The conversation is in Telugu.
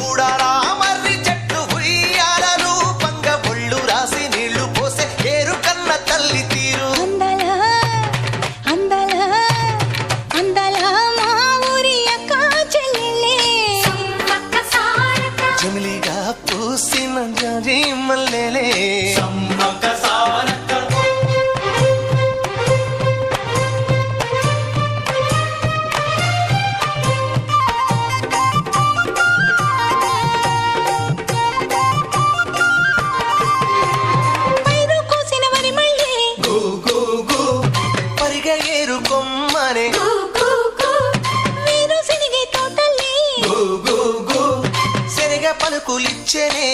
చూడాలా మర్రి చెట్టు ఉయ్యాలలు పంగ ఒళ్ళు రాసి నీళ్లు పోసే ఏరు కన్న తల్లి తీరు జమిలిగా పూసిన జాజి మల్లెలే ఏరు కొమ్మనే శనగ పలుకులిచ్చనే